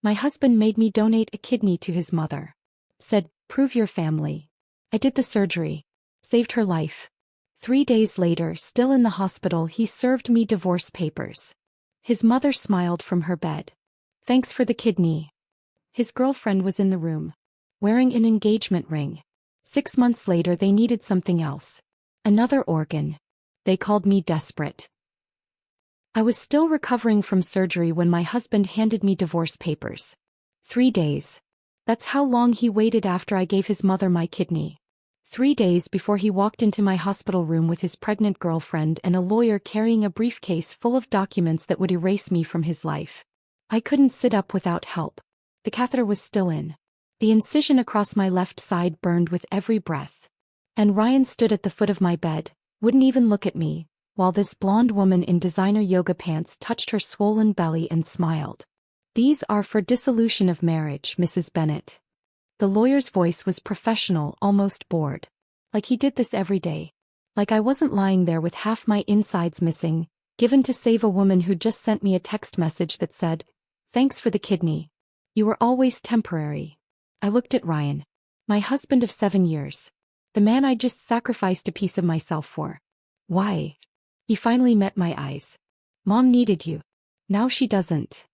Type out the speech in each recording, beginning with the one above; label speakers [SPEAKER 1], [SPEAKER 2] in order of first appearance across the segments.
[SPEAKER 1] My husband made me donate a kidney to his mother. Said, prove your family. I did the surgery. Saved her life. 3 days later, still in the hospital, he served me divorce papers. His mother smiled from her bed. Thanks for the kidney. His girlfriend was in the room, wearing an engagement ring. 6 months later, they needed something else. Another organ. They called me desperate. I was still recovering from surgery when my husband handed me divorce papers. 3 days. That's how long he waited after I gave his mother my kidney. 3 days before he walked into my hospital room with his pregnant girlfriend and a lawyer carrying a briefcase full of documents that would erase me from his life. I couldn't sit up without help. The catheter was still in. The incision across my left side burned with every breath. And Ryan stood at the foot of my bed, wouldn't even look at me, while this blonde woman in designer yoga pants touched her swollen belly and smiled. These are for dissolution of marriage, Mrs. Bennett. The lawyer's voice was professional, almost bored. Like he did this every day. Like I wasn't lying there with half my insides missing, given to save a woman who just sent me a text message that said, "Thanks for the kidney. You were always temporary." I looked at Ryan. My husband of 7 years. The man I just sacrificed a piece of myself for. Why? He finally met my eyes. Mom needed you. Now she doesn't.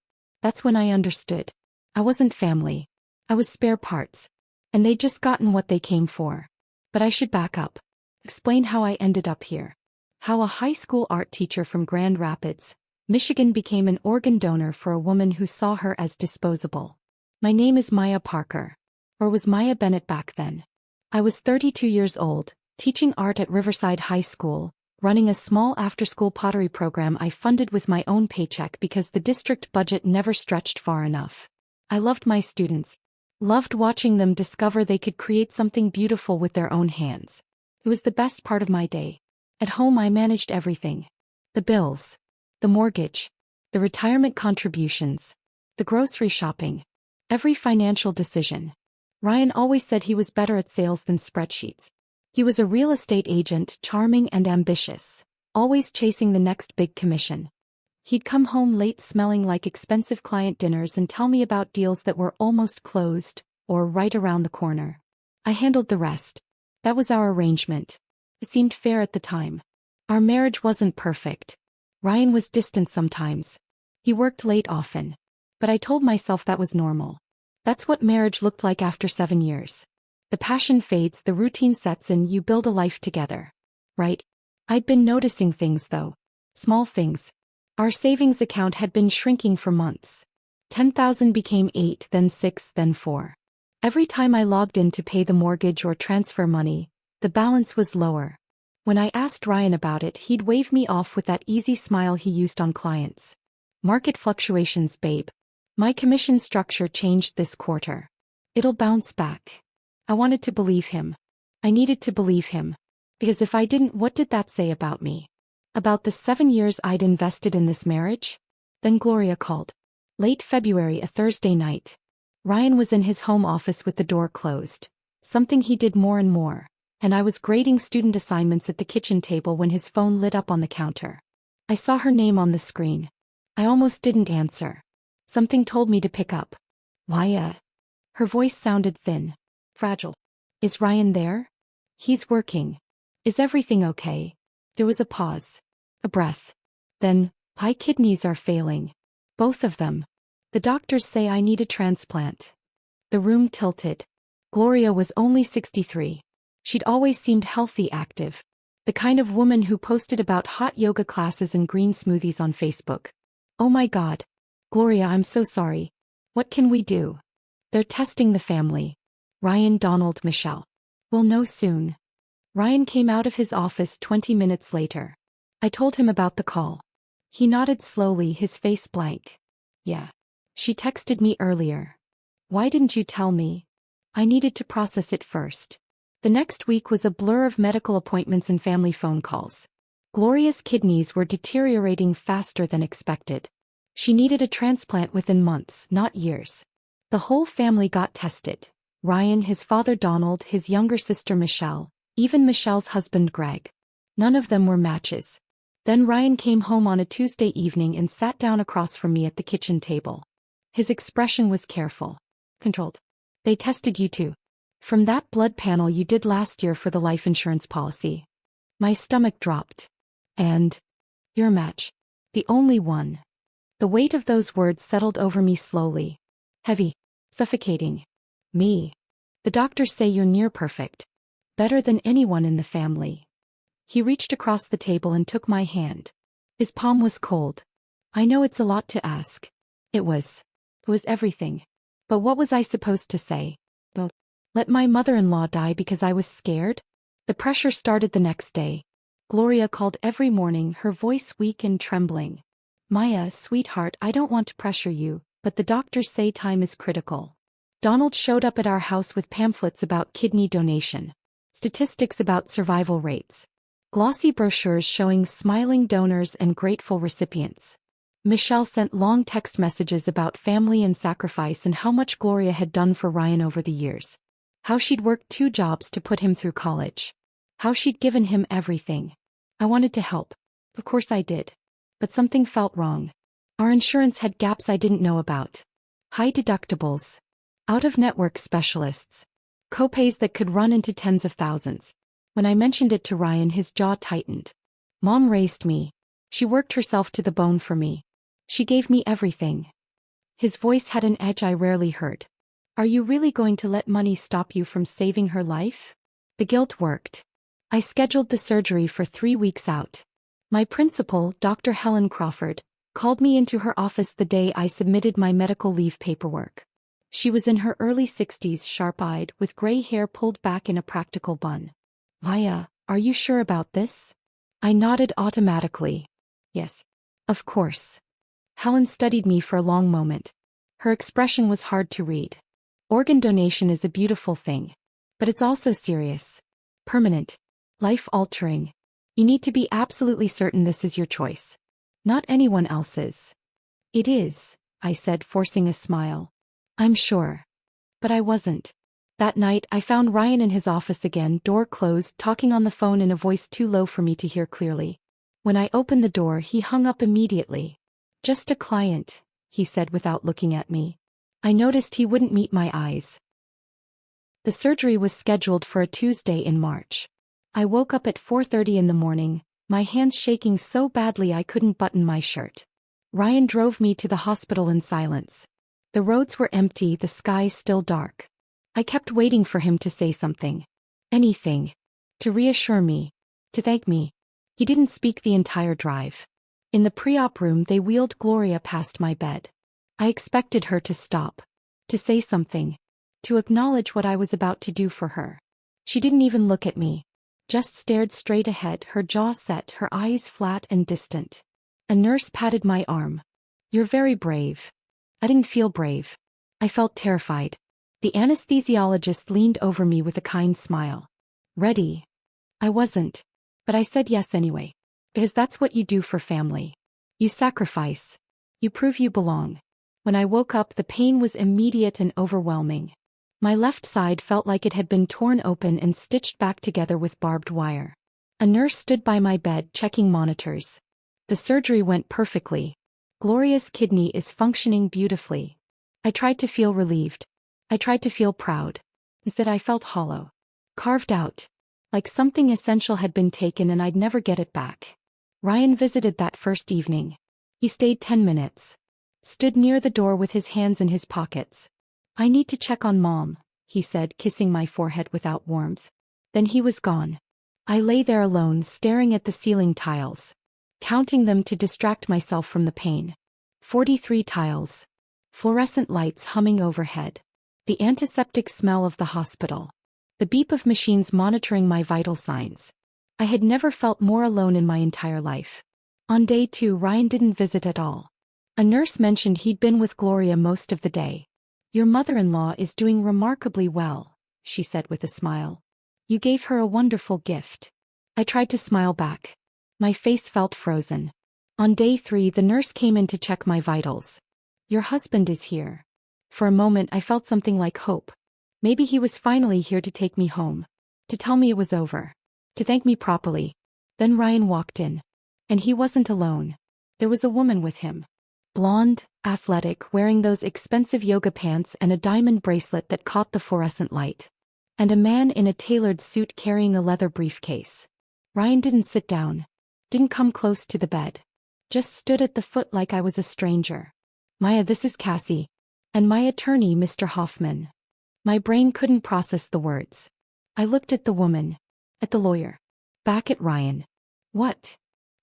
[SPEAKER 1] That's when I understood. I wasn't family. I was spare parts. And they'd just gotten what they came for. But I should back up. Explain how I ended up here. How a high school art teacher from Grand Rapids, Michigan became an organ donor for a woman who saw her as disposable. My name is Maya Parker. Or was Maya Bennett back then. I was 32 years old, teaching art at Riverside High School, running a small after-school pottery program I funded with my own paycheck because the district budget never stretched far enough. I loved my students. Loved watching them discover they could create something beautiful with their own hands. It was the best part of my day. At home I managed everything. The bills. The mortgage. The retirement contributions. The grocery shopping. Every financial decision. Ryan always said he was better at sales than spreadsheets. He was a real estate agent, charming and ambitious, always chasing the next big commission. He'd come home late smelling like expensive client dinners and tell me about deals that were almost closed, or right around the corner. I handled the rest. That was our arrangement. It seemed fair at the time. Our marriage wasn't perfect. Ryan was distant sometimes. He worked late often. But I told myself that was normal. That's what marriage looked like after 7 years. The passion fades, the routine sets in, you build a life together. Right? I'd been noticing things though. Small things. Our savings account had been shrinking for months. 10,000 became 8, then 6, then 4. Every time I logged in to pay the mortgage or transfer money, the balance was lower. When I asked Ryan about it, he'd wave me off with that easy smile he used on clients. Market fluctuations, babe. My commission structure changed this quarter. It'll bounce back. I wanted to believe him. I needed to believe him. Because if I didn't, what did that say about me? About the 7 years I'd invested in this marriage? Then Gloria called. Late February, a Thursday night. Ryan was in his home office with the door closed. Something he did more and more. And I was grading student assignments at the kitchen table when his phone lit up on the counter. I saw her name on the screen. I almost didn't answer. Something told me to pick up. Why, Her voice sounded thin. Fragile. Is Ryan there? He's working. Is everything okay? There was a pause. A breath. Then, my kidneys are failing. Both of them. The doctors say I need a transplant. The room tilted. Gloria was only 63. She'd always seemed healthy, active. The kind of woman who posted about hot yoga classes and green smoothies on Facebook. Oh my God. Gloria, I'm so sorry. What can we do? They're testing the family. Ryan, Donald, Michelle. We'll know soon. Ryan came out of his office 20 minutes later. I told him about the call. He nodded slowly, his face blank. Yeah. She texted me earlier. Why didn't you tell me? I needed to process it first. The next week was a blur of medical appointments and family phone calls. Gloria's kidneys were deteriorating faster than expected. She needed a transplant within months, not years. The whole family got tested. Ryan, his father Donald, his younger sister Michelle, even Michelle's husband Greg. None of them were matches. Then Ryan came home on a Tuesday evening and sat down across from me at the kitchen table. His expression was careful. Controlled. They tested you too. From that blood panel you did last year for the life insurance policy. My stomach dropped. And your match. The only one. The weight of those words settled over me slowly. Heavy. Suffocating. Me. The doctors say you're near perfect. Better than anyone in the family. He reached across the table and took my hand. His palm was cold. I know it's a lot to ask. It was everything. But what was I supposed to say? Let my mother-in-law die because I was scared? The pressure started the next day. Gloria called every morning, her voice weak and trembling. Maya, sweetheart, I don't want to pressure you, but the doctors say time is critical. Donald showed up at our house with pamphlets about kidney donation. Statistics about survival rates. Glossy brochures showing smiling donors and grateful recipients. Michelle sent long text messages about family and sacrifice and how much Gloria had done for Ryan over the years. How she'd worked 2 jobs to put him through college. How she'd given him everything. I wanted to help. Of course I did. But something felt wrong. Our insurance had gaps I didn't know about. High deductibles. Out-of-network specialists. Copays that could run into tens of thousands. When I mentioned it to Ryan, his jaw tightened. Mom raised me. She worked herself to the bone for me. She gave me everything. His voice had an edge I rarely heard. Are you really going to let money stop you from saving her life? The guilt worked. I scheduled the surgery for 3 weeks out. My principal, Dr. Helen Crawford, called me into her office the day I submitted my medical leave paperwork. She was in her early 60s, sharp-eyed, with gray hair pulled back in a practical bun. Maya, are you sure about this? I nodded automatically. Yes. Of course. Helen studied me for a long moment. Her expression was hard to read. Organ donation is a beautiful thing. But it's also serious. Permanent. Life-altering. You need to be absolutely certain this is your choice. Not anyone else's. It is, I said, forcing a smile. I'm sure. But I wasn't. That night I found Ryan in his office again, door closed, talking on the phone in a voice too low for me to hear clearly. When I opened the door, he hung up immediately. Just a client, he said without looking at me. I noticed he wouldn't meet my eyes. The surgery was scheduled for a Tuesday in March. I woke up at 4:30 in the morning, my hands shaking so badly I couldn't button my shirt. Ryan drove me to the hospital in silence. The roads were empty, the sky still dark. I kept waiting for him to say something. Anything. To reassure me. To thank me. He didn't speak the entire drive. In the pre-op room they wheeled Gloria past my bed. I expected her to stop. To say something. To acknowledge what I was about to do for her. She didn't even look at me. Just stared straight ahead, her jaw set, her eyes flat and distant. A nurse patted my arm. You're very brave. I didn't feel brave. I felt terrified. The anesthesiologist leaned over me with a kind smile. Ready? I wasn't. But I said yes anyway. Because that's what you do for family. You sacrifice. You prove you belong. When I woke up, the pain was immediate and overwhelming. My left side felt like it had been torn open and stitched back together with barbed wire. A nurse stood by my bed checking monitors. The surgery went perfectly. Gloria's kidney is functioning beautifully. I tried to feel relieved. I tried to feel proud. Instead I felt hollow. Carved out. Like something essential had been taken and I'd never get it back. Ryan visited that first evening. He stayed 10 minutes. Stood near the door with his hands in his pockets. I need to check on Mom, he said, kissing my forehead without warmth. Then he was gone. I lay there alone, staring at the ceiling tiles. Counting them to distract myself from the pain. 43 tiles. Fluorescent lights humming overhead. The antiseptic smell of the hospital. The beep of machines monitoring my vital signs. I had never felt more alone in my entire life. On day 2, Ryan didn't visit at all. A nurse mentioned he'd been with Gloria most of the day. Your mother-in-law is doing remarkably well, she said with a smile. You gave her a wonderful gift. I tried to smile back. My face felt frozen. On day 3, the nurse came in to check my vitals. Your husband is here. For a moment I felt something like hope. Maybe he was finally here to take me home. To tell me it was over. To thank me properly. Then Ryan walked in. And he wasn't alone. There was a woman with him. Blonde, athletic, wearing those expensive yoga pants and a diamond bracelet that caught the fluorescent light. And a man in a tailored suit carrying a leather briefcase. Ryan didn't sit down. Didn't come close to the bed. Just stood at the foot like I was a stranger. Maya, this is Cassie. And my attorney, Mr. Hoffman. My brain couldn't process the words. I looked at the woman. At the lawyer. Back at Ryan. What?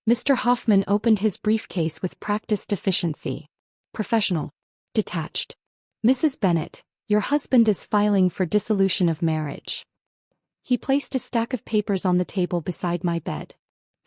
[SPEAKER 1] Mr. Hoffman opened his briefcase with practiced efficiency. Professional. Detached. Mrs. Bennett, your husband is filing for dissolution of marriage. He placed a stack of papers on the table beside my bed.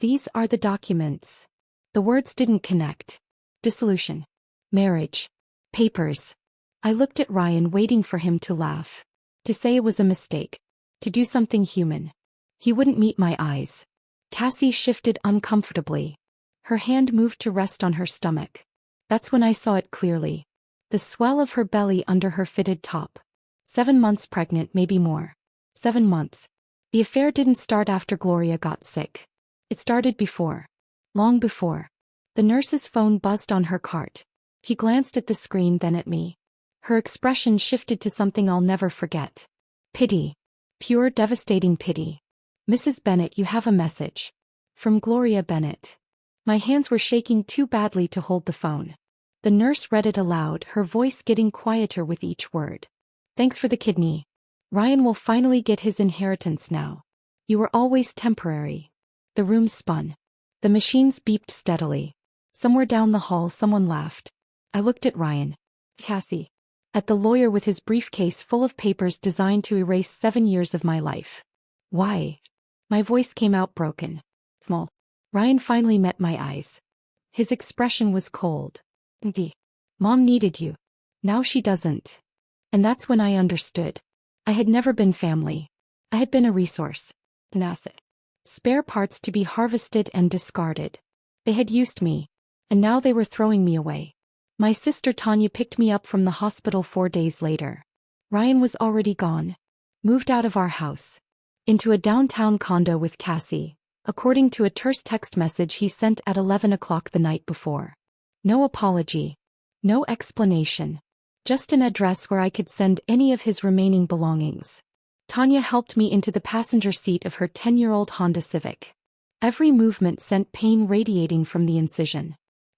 [SPEAKER 1] These are the documents. The words didn't connect. Dissolution. Marriage. Papers. I looked at Ryan, waiting for him to laugh. To say it was a mistake. To do something human. He wouldn't meet my eyes. Cassie shifted uncomfortably. Her hand moved to rest on her stomach. That's when I saw it clearly. The swell of her belly under her fitted top. 7 months pregnant, maybe more. 7 months. The affair didn't start after Gloria got sick. It started before. Long before. The nurse's phone buzzed on her cart. He glanced at the screen, then at me. Her expression shifted to something I'll never forget. Pity. Pure, devastating pity. Mrs. Bennett, you have a message. From Gloria Bennett. My hands were shaking too badly to hold the phone. The nurse read it aloud, her voice getting quieter with each word. Thanks for the kidney. Ryan will finally get his inheritance now. You were always temporary. The room spun. The machines beeped steadily. Somewhere down the hall someone laughed. I looked at Ryan. Cassie. At the lawyer with his briefcase full of papers designed to erase 7 years of my life. Why? My voice came out broken. Small. Ryan finally met my eyes. His expression was cold. Mom needed you. Now she doesn't. And that's when I understood. I had never been family. I had been a resource. An asset. Spare parts to be harvested and discarded. They had used me. And now they were throwing me away. My sister Tanya picked me up from the hospital 4 days later. Ryan was already gone. Moved out of our house. Into a downtown condo with Cassie, according to a terse text message he sent at 11 o'clock the night before. No apology. No explanation. Just an address where I could send any of his remaining belongings. Tanya helped me into the passenger seat of her 10-year-old Honda Civic. Every movement sent pain radiating from the incision.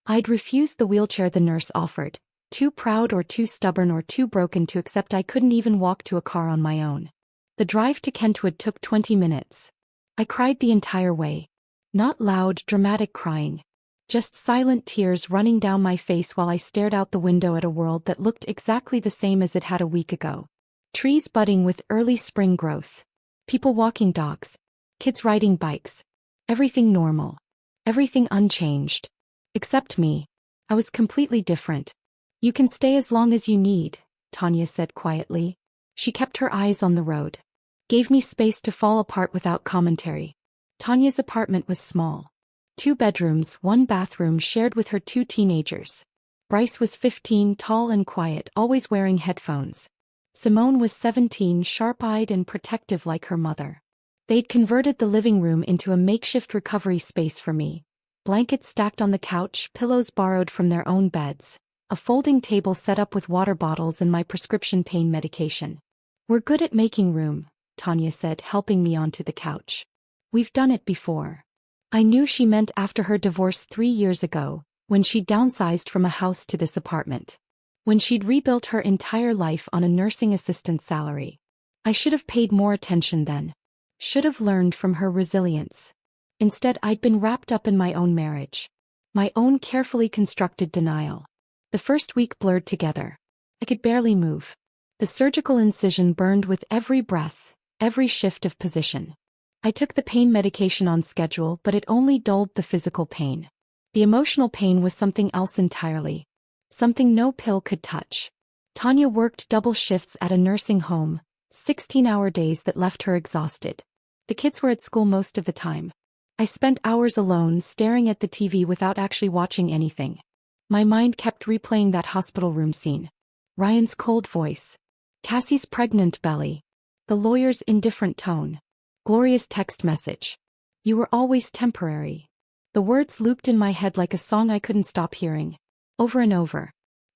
[SPEAKER 1] I'd refused the wheelchair the nurse offered, too proud or too stubborn or too broken to accept I couldn't even walk to a car on my own. The drive to Kentwood took 20 minutes. I cried the entire way. Not loud, dramatic crying. Just silent tears running down my face while I stared out the window at a world that looked exactly the same as it had a week ago. Trees budding with early spring growth. People walking dogs. Kids riding bikes. Everything normal. Everything unchanged. Except me. I was completely different. You can stay as long as you need, Tanya said quietly. She kept her eyes on the road. Gave me space to fall apart without commentary. Tanya's apartment was small. 2 bedrooms, 1 bathroom shared with her 2 teenagers. Bryce was 15, tall and quiet, always wearing headphones. Simone was 17, sharp-eyed and protective like her mother. They'd converted the living room into a makeshift recovery space for me. Blankets stacked on the couch, pillows borrowed from their own beds. A folding table set up with water bottles and my prescription pain medication. We're good at making room, Tanya said, helping me onto the couch. We've done it before. I knew she meant after her divorce 3 years ago, when she'd downsized from a house to this apartment. When she'd rebuilt her entire life on a nursing assistant salary. I should have paid more attention then. Should have learned from her resilience. Instead, I'd been wrapped up in my own marriage. My own carefully constructed denial. The first week blurred together. I could barely move. The surgical incision burned with every breath, every shift of position. I took the pain medication on schedule, but it only dulled the physical pain. The emotional pain was something else entirely. Something no pill could touch. Tanya worked double shifts at a nursing home, 16-hour days that left her exhausted. The kids were at school most of the time. I spent hours alone staring at the TV without actually watching anything. My mind kept replaying that hospital room scene. Ryan's cold voice. Cassie's pregnant belly. The lawyer's indifferent tone. Gloria's text message. You were always temporary. The words looped in my head like a song I couldn't stop hearing. Over and over.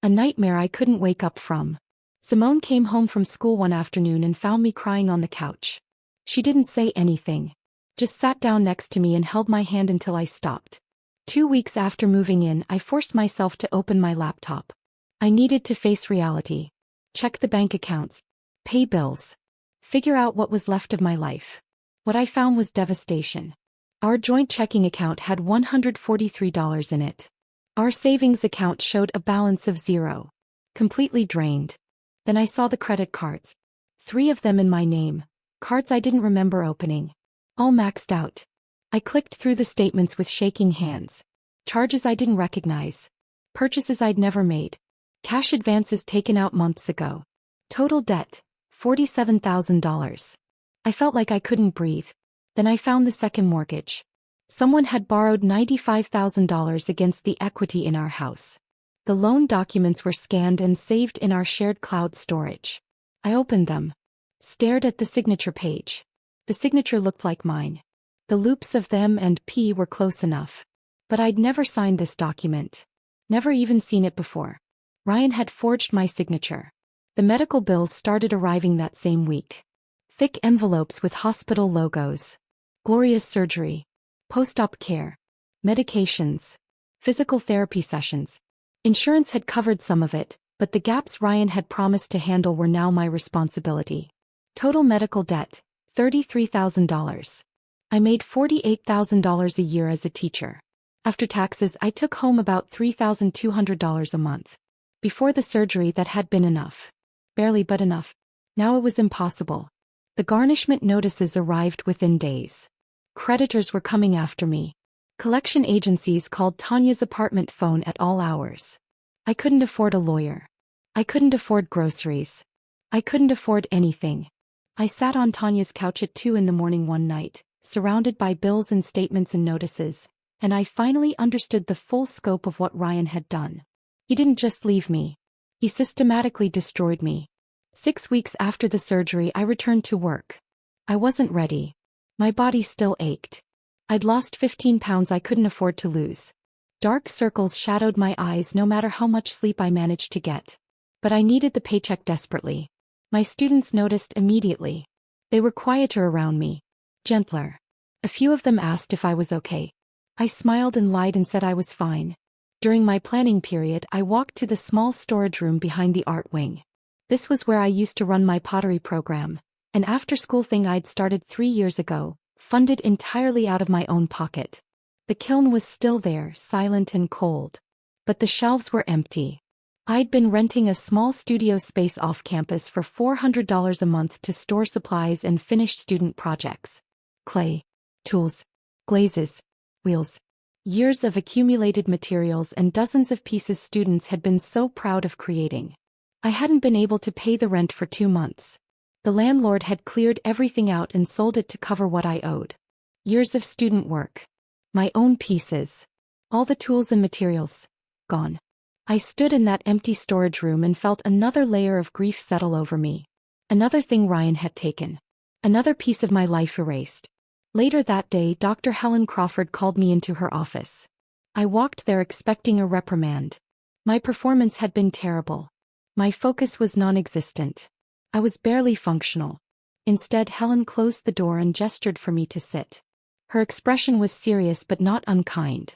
[SPEAKER 1] A nightmare I couldn't wake up from. Simone came home from school one afternoon and found me crying on the couch. She didn't say anything. Just sat down next to me and held my hand until I stopped. 2 weeks after moving in, I forced myself to open my laptop. I needed to face reality. Check the bank accounts. Pay bills. Figure out what was left of my life. What I found was devastation. Our joint checking account had $143 in it. Our savings account showed a balance of 0. Completely drained. Then I saw the credit cards. 3 of them in my name. Cards I didn't remember opening. All maxed out. I clicked through the statements with shaking hands. Charges I didn't recognize. Purchases I'd never made. Cash advances taken out months ago. Total debt, $47,000. I felt like I couldn't breathe. Then I found the second mortgage. Someone had borrowed $95,000 against the equity in our house. The loan documents were scanned and saved in our shared cloud storage. I opened them. Stared at the signature page. The signature looked like mine. The loops of them and P were close enough. But I'd never signed this document. Never even seen it before. Ryan had forged my signature. The medical bills started arriving that same week. Thick envelopes with hospital logos. Gloria's surgery. Post-op care. Medications. Physical therapy sessions. Insurance had covered some of it, but the gaps Ryan had promised to handle were now my responsibility. Total medical debt, $33,000. I made $48,000 a year as a teacher. After taxes, I took home about $3,200 a month. Before the surgery, that had been enough. Barely, but enough. Now it was impossible. The garnishment notices arrived within days. Creditors were coming after me. Collection agencies called Tanya's apartment phone at all hours. I couldn't afford a lawyer. I couldn't afford groceries. I couldn't afford anything. I sat on Tanya's couch at 2 in the morning one night, surrounded by bills and statements and notices, and I finally understood the full scope of what Ryan had done. He didn't just leave me. He systematically destroyed me. 6 weeks after the surgery, I returned to work. I wasn't ready. My body still ached. I'd lost 15 pounds I couldn't afford to lose. Dark circles shadowed my eyes no matter how much sleep I managed to get. But I needed the paycheck desperately. My students noticed immediately. They were quieter around me. Gentler. A few of them asked if I was okay. I smiled and lied and said I was fine. During my planning period, I walked to the small storage room behind the art wing. This was where I used to run my pottery program, an after-school thing I'd started 3 years ago, funded entirely out of my own pocket. The kiln was still there, silent and cold. But the shelves were empty. I'd been renting a small studio space off campus for $400 a month to store supplies and finish student projects. Clay, tools, glazes, wheels. Years of accumulated materials and dozens of pieces students had been so proud of creating. I hadn't been able to pay the rent for 2 months. The landlord had cleared everything out and sold it to cover what I owed. Years of student work. My own pieces. All the tools and materials. Gone. I stood in that empty storage room and felt another layer of grief settle over me. Another thing Ryan had taken. Another piece of my life erased. Later that day, Dr. Helen Crawford called me into her office. I walked there expecting a reprimand. My performance had been terrible. My focus was non-existent. I was barely functional. Instead, Helen closed the door and gestured for me to sit. Her expression was serious but not unkind.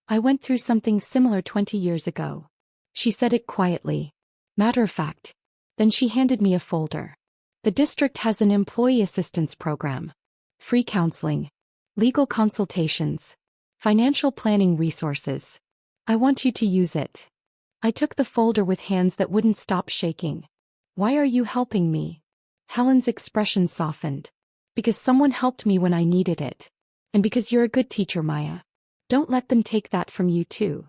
[SPEAKER 1] I went through something similar 20 years ago. She said it quietly. Matter of fact. Then she handed me a folder. The district has an employee assistance program. Free counseling. Legal consultations. Financial planning resources. I want you to use it. I took the folder with hands that wouldn't stop shaking. Why are you helping me? Helen's expression softened. Because someone helped me when I needed it. And because you're a good teacher, Maya. Don't let them take that from you too.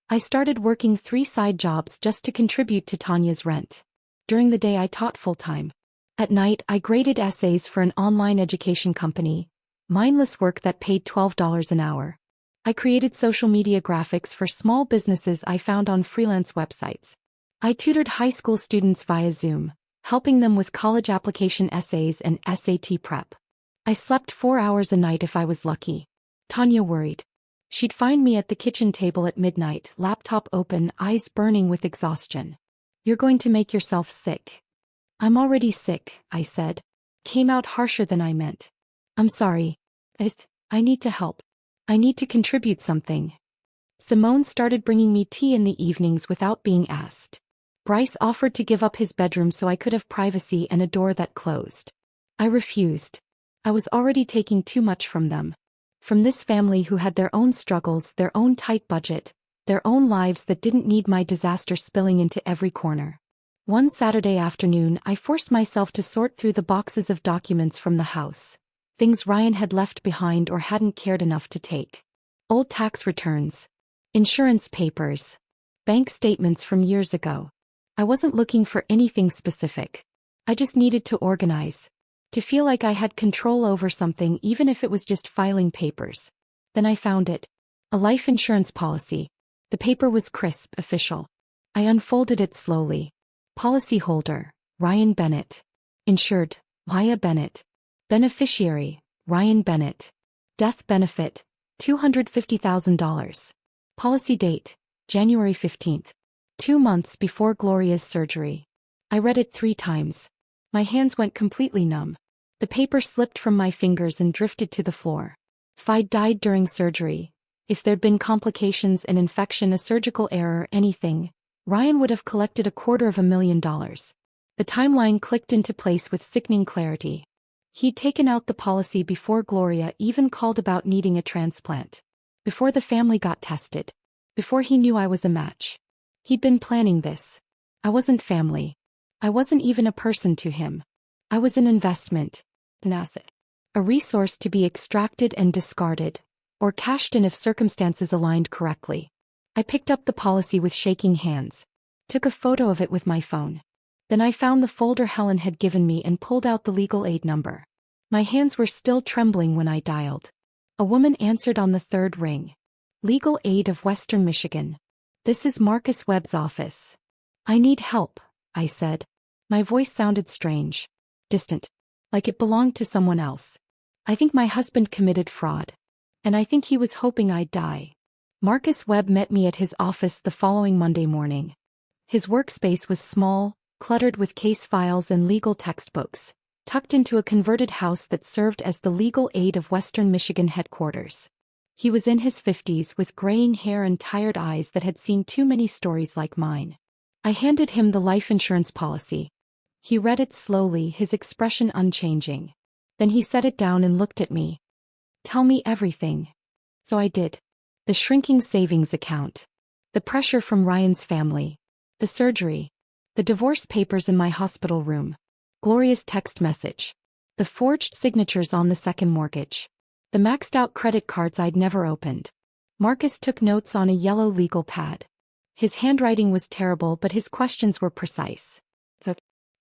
[SPEAKER 1] I started working 3 side jobs just to contribute to Tanya's rent. During the day I taught full-time. At night I graded essays for an online education company. Mindless work that paid $12 an hour. I created social media graphics for small businesses I found on freelance websites. I tutored high school students via Zoom, helping them with college application essays and SAT prep. I slept 4 hours a night if I was lucky. Tanya worried. She'd find me at the kitchen table at midnight, laptop open, eyes burning with exhaustion. "You're going to make yourself sick." "I'm already sick," I said. Came out harsher than I meant. "I'm sorry. I need to help. I need to contribute something." Simone started bringing me tea in the evenings without being asked. Bryce offered to give up his bedroom so I could have privacy and a door that closed. I refused. I was already taking too much from them. From this family who had their own struggles, their own tight budget, their own lives that didn't need my disaster spilling into every corner. One Saturday afternoon, I forced myself to sort through the boxes of documents from the house. Things Ryan had left behind or hadn't cared enough to take. Old tax returns. Insurance papers. Bank statements from years ago. I wasn't looking for anything specific. I just needed to organize. To feel like I had control over something even if it was just filing papers. Then I found it. A life insurance policy. The paper was crisp, official. I unfolded it slowly. Policyholder, Ryan Bennett. Insured, Maya Bennett. Beneficiary, Ryan Bennett. Death benefit, $250,000. Policy date, January 15th. 2 months before Gloria's surgery. I read it 3 times. My hands went completely numb. The paper slipped from my fingers and drifted to the floor. If I'd died during surgery, if there'd been complications, an infection, a surgical error, anything, Ryan would have collected $250,000. The timeline clicked into place with sickening clarity. He'd taken out the policy before Gloria even called about needing a transplant. Before the family got tested. Before he knew I was a match. He'd been planning this. I wasn't family. I wasn't even a person to him. I was an investment. An asset. A resource to be extracted and discarded, or cashed in if circumstances aligned correctly. I picked up the policy with shaking hands. Took a photo of it with my phone. Then I found the folder Helen had given me and pulled out the legal aid number. My hands were still trembling when I dialed. A woman answered on the 3rd ring. Legal Aid of Western Michigan. "This is Marcus Webb's office." "I need help," I said. My voice sounded strange. Distant. Like it belonged to someone else. "I think my husband committed fraud. And I think he was hoping I'd die." Marcus Webb met me at his office the following Monday morning. His workspace was small, cluttered with case files and legal textbooks, tucked into a converted house that served as the Legal Aid of Western Michigan headquarters. He was in his 50s with graying hair and tired eyes that had seen too many stories like mine. I handed him the life insurance policy. He read it slowly, his expression unchanging. Then he set it down and looked at me. "Tell me everything." So I did. The shrinking savings account. The pressure from Ryan's family. The surgery. The divorce papers in my hospital room. Gloria's text message. The forged signatures on the second mortgage. The maxed out credit cards I'd never opened. Marcus took notes on a yellow legal pad. His handwriting was terrible, but his questions were precise.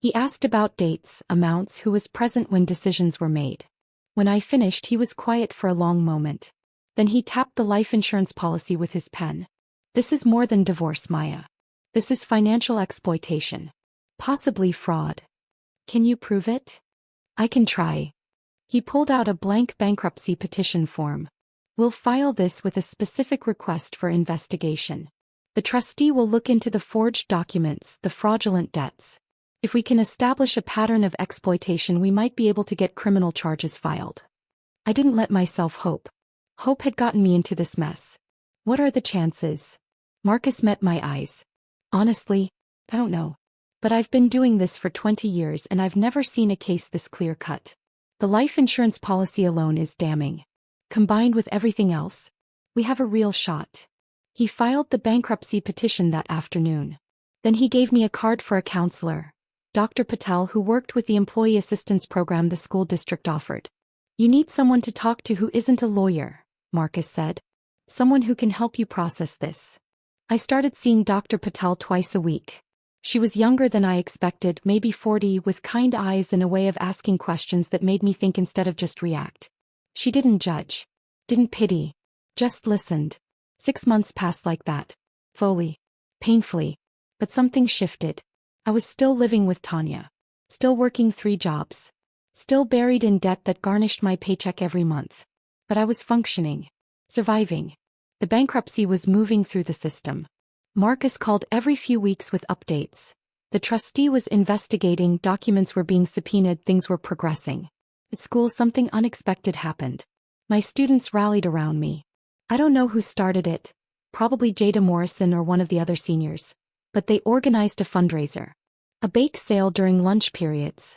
[SPEAKER 1] He asked about dates, amounts, who was present when decisions were made. When I finished, he was quiet for a long moment. Then he tapped the life insurance policy with his pen. "This is more than divorce, Maya. This is financial exploitation. Possibly fraud. Can you prove it?" "I can try." He pulled out a blank bankruptcy petition form. "We'll file this with a specific request for investigation. The trustee will look into the forged documents, the fraudulent debts. If we can establish a pattern of exploitation, we might be able to get criminal charges filed." I didn't let myself hope. Hope had gotten me into this mess. "What are the chances?" Marcus met my eyes. "Honestly, I don't know. But I've been doing this for 20 years and I've never seen a case this clear-cut. The life insurance policy alone is damning. Combined with everything else, we have a real shot." He filed the bankruptcy petition that afternoon. Then he gave me a card for a counselor, Dr. Patel, who worked with the employee assistance program the school district offered. "You need someone to talk to who isn't a lawyer," Marcus said. "Someone who can help you process this." I started seeing Dr. Patel twice a week. She was younger than I expected, maybe 40, with kind eyes and a way of asking questions that made me think instead of just react. She didn't judge. Didn't pity. Just listened. 6 months passed like that. Slowly. Painfully. But something shifted. I was still living with Tanya. Still working 3 jobs. Still buried in debt that garnished my paycheck every month. But I was functioning. Surviving. The bankruptcy was moving through the system. Marcus called every few weeks with updates. The trustee was investigating, documents were being subpoenaed, things were progressing. At school, something unexpected happened. My students rallied around me. I don't know who started it, probably Jada Morrison or one of the other seniors. But they organized a fundraiser. A bake sale during lunch periods.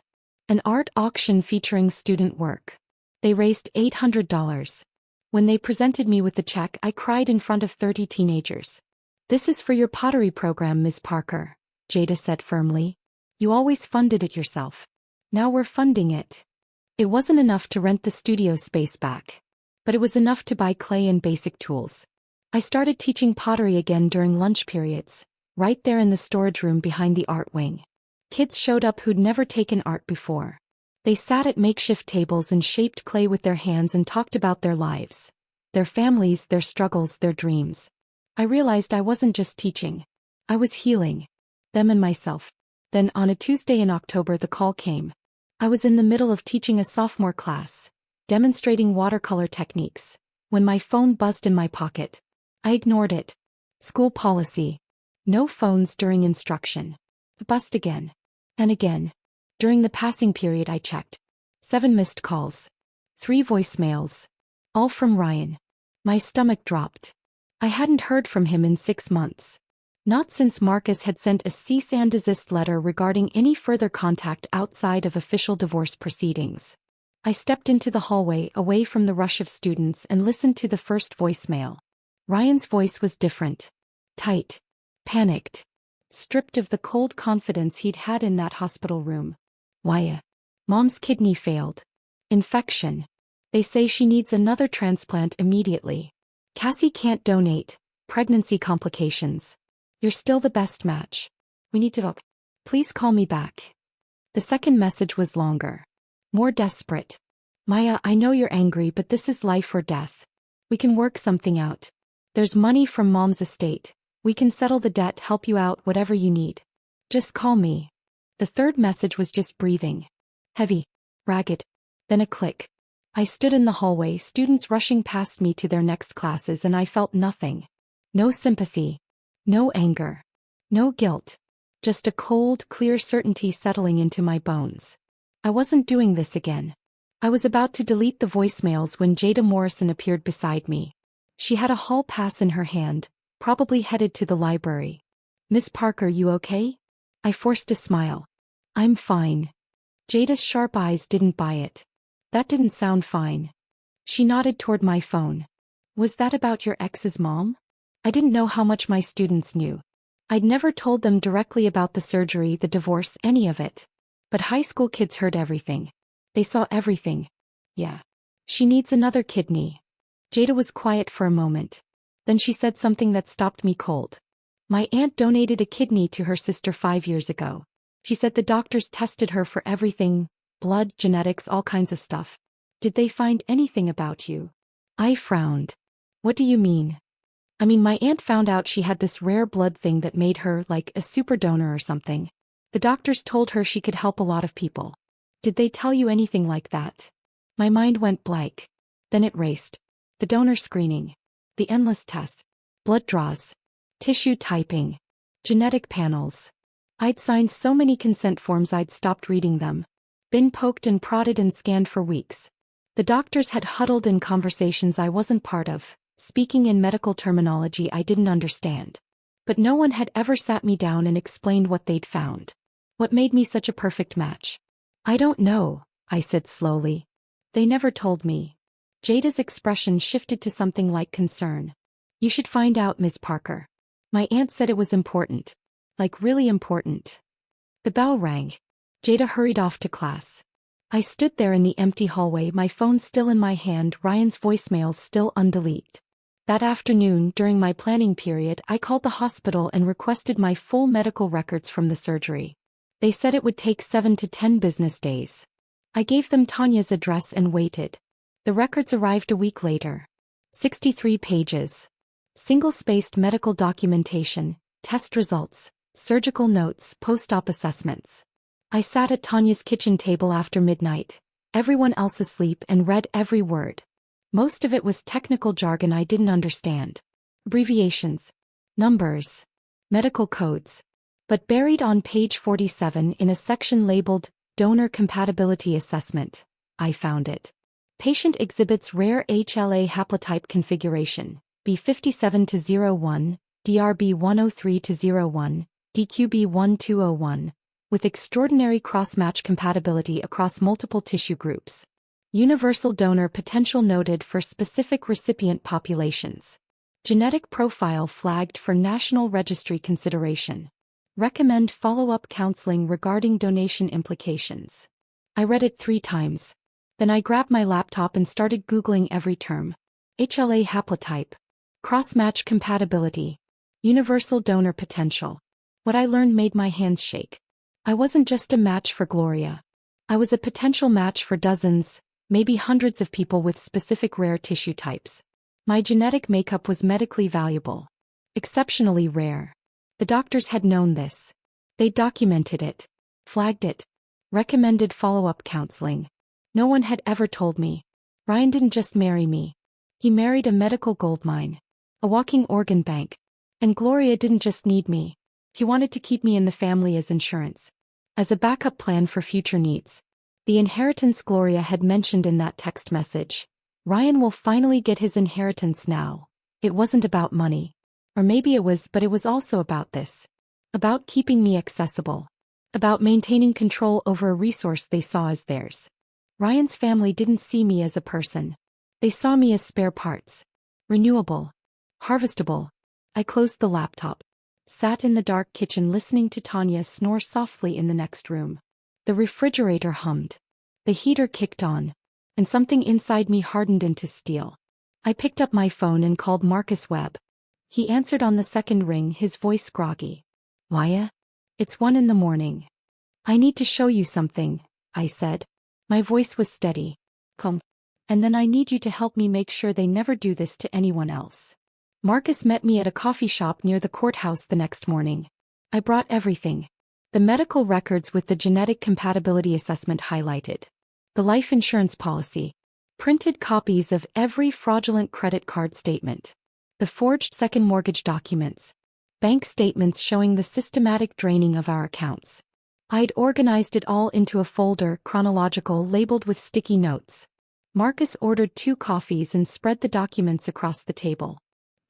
[SPEAKER 1] An art auction featuring student work. They raised $800. When they presented me with the check, I cried in front of 30 teenagers. "This is for your pottery program, Ms. Parker," Jada said firmly. "You always funded it yourself. Now we're funding it." It wasn't enough to rent the studio space back. But it was enough to buy clay and basic tools. I started teaching pottery again during lunch periods, right there in the storage room behind the art wing. Kids showed up who'd never taken art before. They sat at makeshift tables and shaped clay with their hands and talked about their lives, their families, their struggles, their dreams. I realized I wasn't just teaching. I was healing them and myself. Then on a Tuesday in October the call came. I was in the middle of teaching a sophomore class, demonstrating watercolor techniques, when my phone buzzed in my pocket. I ignored it. School policy. No phones during instruction. It buzzed again. And again. During the passing period I checked. 7 missed calls. 3 voicemails. All from Ryan. My stomach dropped. I hadn't heard from him in 6 months. Not since Marcus had sent a cease and desist letter regarding any further contact outside of official divorce proceedings. I stepped into the hallway away from the rush of students and listened to the first voicemail. Ryan's voice was different. Tight. Panicked. Stripped of the cold confidence he'd had in that hospital room. "Why? Mom's kidney failed. Infection. They say she needs another transplant immediately. Cassie can't donate. Pregnancy complications. You're still the best match. We need to talk. Please call me back." The second message was longer. More desperate. "Maya, I know you're angry, but this is life or death. We can work something out. There's money from Mom's estate. We can settle the debt, help you out, whatever you need. Just call me." The third message was just breathing. Heavy. Ragged. Then a click. I stood in the hallway, students rushing past me to their next classes, and I felt nothing. No sympathy. No anger. No guilt. Just a cold, clear certainty settling into my bones. I wasn't doing this again. I was about to delete the voicemails when Jada Morrison appeared beside me. She had a hall pass in her hand, probably headed to the library. "Miss Parker, you okay?" I forced a smile. "I'm fine." Jada's sharp eyes didn't buy it. "That didn't sound fine." She nodded toward my phone. "Was that about your ex's mom?" I didn't know how much my students knew. I'd never told them directly about the surgery, the divorce, any of it. But high school kids heard everything. They saw everything. "Yeah. She needs another kidney." Jada was quiet for a moment. Then she said something that stopped me cold. "My aunt donated a kidney to her sister 5 years ago. She said the doctors tested her for everything, blood, genetics, all kinds of stuff. Did they find anything about you?" I frowned. "What do you mean?" "I mean, my aunt found out she had this rare blood thing that made her like a super donor or something. The doctors told her she could help a lot of people. Did they tell you anything like that?" My mind went blank. Then it raced. The donor screening. The endless tests. Blood draws. Tissue typing. Genetic panels. I'd signed so many consent forms I'd stopped reading them. Been poked and prodded and scanned for weeks. The doctors had huddled in conversations I wasn't part of, speaking in medical terminology I didn't understand. But no one had ever sat me down and explained what they'd found. What made me such a perfect match? "I don't know," I said slowly. "They never told me." Jada's expression shifted to something like concern. "You should find out, Miss Parker. My aunt said it was important. Like really important." The bell rang. Jada hurried off to class. I stood there in the empty hallway, my phone still in my hand, Ryan's voicemails still undeleted. That afternoon, during my planning period, I called the hospital and requested my full medical records from the surgery. They said it would take 7 to 10 business days. I gave them Tanya's address and waited. The records arrived a week later. 63 pages. Single-spaced medical documentation, test results, surgical notes, post-op assessments. I sat at Tanya's kitchen table after midnight, everyone else asleep, and read every word. Most of it was technical jargon I didn't understand. abbreviations, numbers, medical codes. But buried on page 47 in a section labeled Donor Compatibility Assessment, I found it. Patient exhibits rare HLA haplotype configuration, B57-01, DRB103-01, DQB1201, with extraordinary cross-match compatibility across multiple tissue groups. Universal donor potential noted for specific recipient populations. Genetic profile flagged for National Registry consideration. Recommend follow-up counseling regarding donation implications. I read it 3 times. Then I grabbed my laptop and started Googling every term. HLA haplotype. Cross-match compatibility. Universal donor potential. What I learned made my hands shake. I wasn't just a match for Gloria. I was a potential match for dozens, maybe hundreds of people with specific rare tissue types. My genetic makeup was medically valuable. Exceptionally rare. The doctors had known this. They documented it. Flagged it. Recommended follow-up counseling. No one had ever told me. Ryan didn't just marry me. He married a medical goldmine. A walking organ bank. And Gloria didn't just need me. He wanted to keep me in the family as insurance. As a backup plan for future needs. The inheritance Gloria had mentioned in that text message. Ryan will finally get his inheritance now. It wasn't about money. Or maybe it was, but it was also about this. About keeping me accessible. About maintaining control over a resource they saw as theirs. Ryan's family didn't see me as a person. They saw me as spare parts. Renewable. Harvestable. I closed the laptop. Sat in the dark kitchen listening to Tanya snore softly in the next room. The refrigerator hummed. The heater kicked on. And something inside me hardened into steel. I picked up my phone and called Marcus Webb. He answered on the second ring, his voice groggy. Maya? It's 1 a.m. I need to show you something, I said. My voice was steady. Come. And then I need you to help me make sure they never do this to anyone else. Marcus met me at a coffee shop near the courthouse the next morning. I brought everything. The medical records with the genetic compatibility assessment highlighted. The life insurance policy. Printed copies of every fraudulent credit card statement. The forged second mortgage documents. Bank statements showing the systematic draining of our accounts. I'd organized it all into a folder, chronological, labeled with sticky notes. Marcus ordered 2 coffees and spread the documents across the table.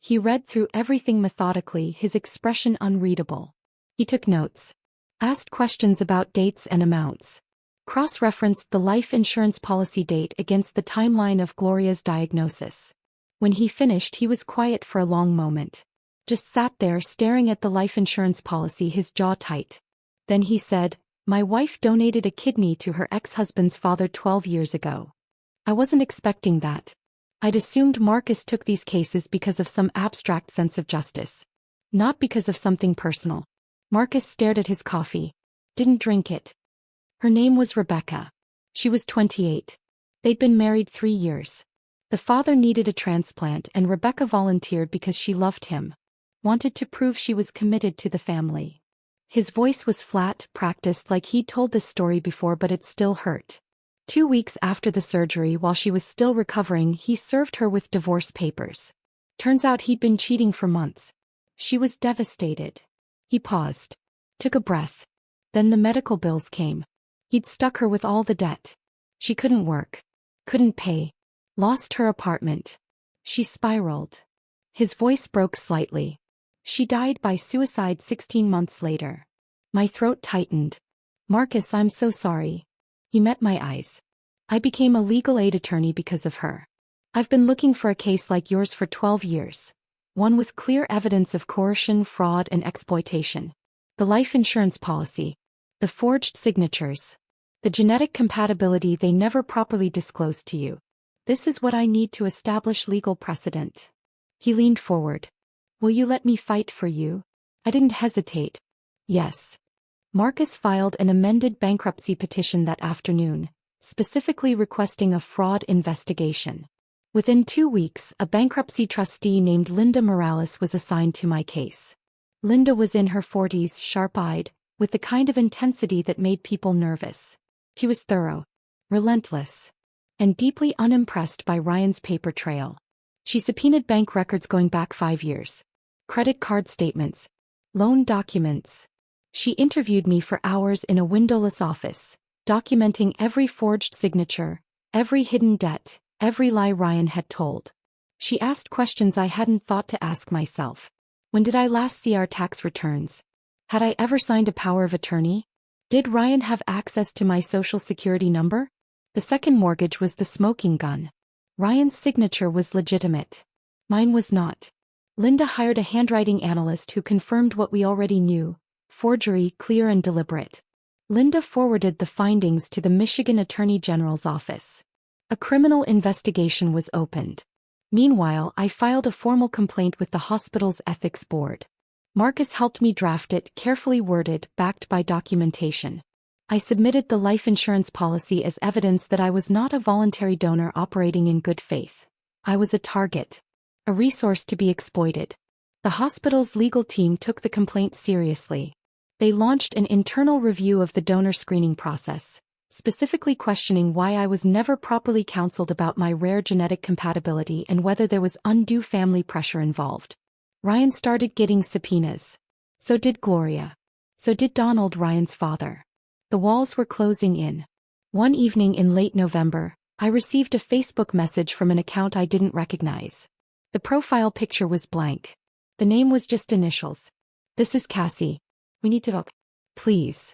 [SPEAKER 1] He read through everything methodically, his expression unreadable. He took notes. Asked questions about dates and amounts. Cross-referenced the life insurance policy date against the timeline of Gloria's diagnosis. When he finished, he was quiet for a long moment. Just sat there staring at the life insurance policy, his jaw tight. Then he said, "My wife donated a kidney to her ex-husband's father 12 years ago. I wasn't expecting that. I'd assumed Marcus took these cases because of some abstract sense of justice. Not because of something personal." Marcus stared at his coffee. Didn't drink it. Her name was Rebecca. She was 28. They'd been married 3 years. The father needed a transplant and Rebecca volunteered because she loved him. Wanted to prove she was committed to the family. His voice was flat, practiced like he'd told this story before, but it still hurt. 2 weeks after the surgery, while she was still recovering, he served her with divorce papers. Turns out he'd been cheating for months. She was devastated. He paused. Took a breath. Then the medical bills came. He'd stuck her with all the debt. She couldn't work. Couldn't pay. Lost her apartment. She spiraled. His voice broke slightly. She died by suicide 16 months later. My throat tightened. Marcus, I'm so sorry. He met my eyes. I became a legal aid attorney because of her. I've been looking for a case like yours for 12 years. One with clear evidence of coercion, fraud, and exploitation. The life insurance policy. The forged signatures. The genetic compatibility they never properly disclosed to you. This is what I need to establish legal precedent. He leaned forward. Will you let me fight for you? I didn't hesitate. Yes. Marcus filed an amended bankruptcy petition that afternoon, specifically requesting a fraud investigation. Within 2 weeks, a bankruptcy trustee named Linda Morales was assigned to my case. Linda was in her 40s, sharp-eyed, with the kind of intensity that made people nervous. She was thorough, relentless, and deeply unimpressed by Ryan's paper trail. She subpoenaed bank records going back 5 years. Credit card statements. Loan documents. She interviewed me for hours in a windowless office, documenting every forged signature, every hidden debt, every lie Ryan had told. She asked questions I hadn't thought to ask myself. When did I last see our tax returns? Had I ever signed a power of attorney? Did Ryan have access to my social security number? The second mortgage was the smoking gun. Ryan's signature was legitimate. Mine was not. Linda hired a handwriting analyst who confirmed what we already knew: forgery, clear and deliberate. Linda forwarded the findings to the Michigan Attorney General's office. A criminal investigation was opened. Meanwhile, I filed a formal complaint with the hospital's ethics board. Marcus helped me draft it, carefully worded, backed by documentation. I submitted the life insurance policy as evidence that I was not a voluntary donor operating in good faith. I was a target. A resource to be exploited. The hospital's legal team took the complaint seriously. They launched an internal review of the donor screening process, specifically questioning why I was never properly counseled about my rare genetic compatibility and whether there was undue family pressure involved. Ryan started getting subpoenas. So did Gloria. So did Donald, Ryan's father. The walls were closing in. One evening in late November, I received a Facebook message from an account I didn't recognize. The profile picture was blank. The name was just initials. "This is Cassie. We need to talk. Please."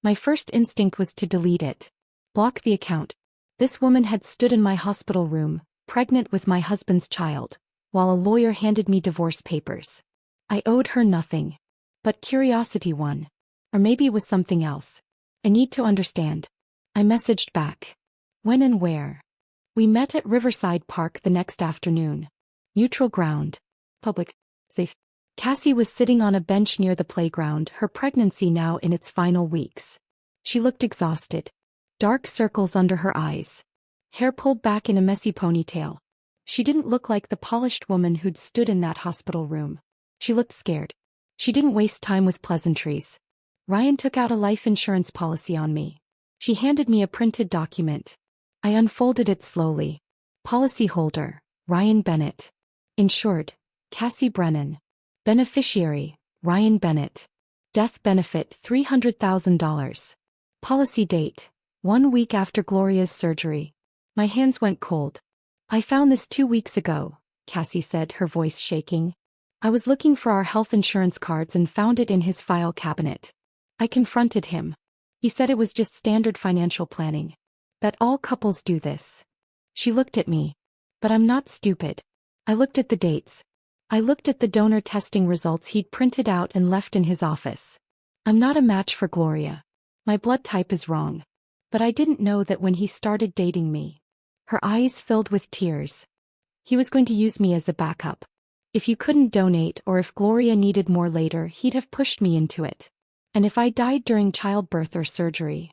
[SPEAKER 1] My first instinct was to delete it. Block the account. This woman had stood in my hospital room, pregnant with my husband's child, while a lawyer handed me divorce papers. I owed her nothing. But curiosity won. Or maybe it was something else. I need to understand. I messaged back. When and where? We met at Riverside Park the next afternoon. Neutral ground. Public. Safe. Cassie was sitting on a bench near the playground, her pregnancy now in its final weeks. She looked exhausted. Dark circles under her eyes. Hair pulled back in a messy ponytail. She didn't look like the polished woman who'd stood in that hospital room. She looked scared. She didn't waste time with pleasantries. Ryan took out a life insurance policy on me. She handed me a printed document. I unfolded it slowly. Policyholder, Ryan Bennett. Insured, Cassie Brennan. Beneficiary, Ryan Bennett. Death benefit $300,000. Policy date, 1 week after Gloria's surgery. My hands went cold. I found this 2 weeks ago, Cassie said, her voice shaking. I was looking for our health insurance cards and found it in his file cabinet. I confronted him. He said it was just standard financial planning. That all couples do this. She looked at me. But I'm not stupid. I looked at the dates. I looked at the donor testing results he'd printed out and left in his office. I'm not a match for Gloria. My blood type is wrong. But I didn't know that when he started dating me. Her eyes filled with tears. He was going to use me as a backup. If you couldn't donate or if Gloria needed more later, he'd have pushed me into it. And if I died during childbirth or surgery.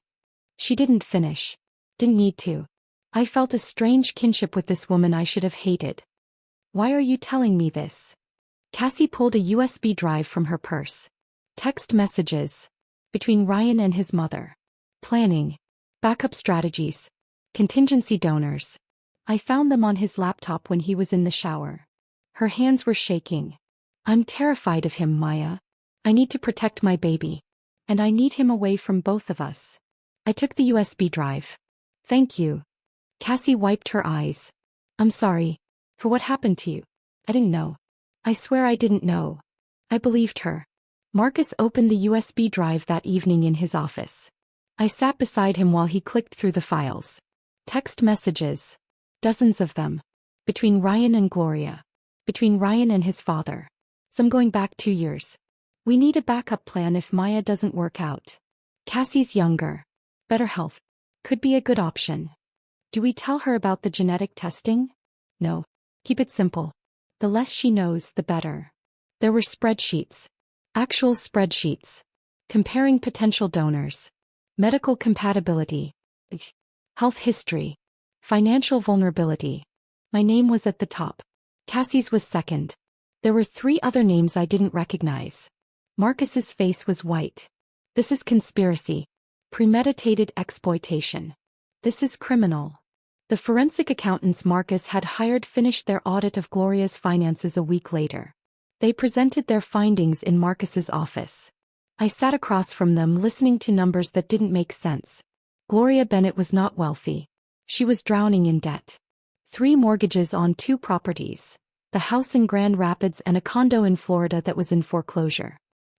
[SPEAKER 1] She didn't finish. Didn't need to. I felt a strange kinship with this woman I should have hated. Why are you telling me this? Cassie pulled a USB drive from her purse. Text messages. Between Ryan and his mother. Planning. Backup strategies. Contingency donors. I found them on his laptop when he was in the shower. Her hands were shaking. I'm terrified of him, Maya. I need to protect my baby. And I need him away from both of us. I took the USB drive. Thank you. Cassie wiped her eyes. I'm sorry. For what happened to you. I didn't know. I swear I didn't know. I believed her. Marcus opened the USB drive that evening in his office. I sat beside him while he clicked through the files. Text messages. Dozens of them. Between Ryan and Gloria. Between Ryan and his father. Some going back 2 years. We need a backup plan if Maya doesn't work out. Cassie's younger. Better health. Could be a good option. Do we tell her about the genetic testing? No. Keep it simple. The less she knows, the better. There were spreadsheets. Actual spreadsheets. Comparing potential donors. Medical compatibility. Health history. Financial vulnerability. My name was at the top. Cassie's was second. There were 3 other names I didn't recognize. Marcus's face was white. This is conspiracy. Premeditated exploitation. This is criminal. The forensic accountants Marcus had hired finished their audit of Gloria's finances a week later. They presented their findings in Marcus's office. I sat across from them listening to numbers that didn't make sense. Gloria Bennett was not wealthy. She was drowning in debt. 3 mortgages on 2 properties, the house in Grand Rapids and a condo in Florida that was in foreclosure.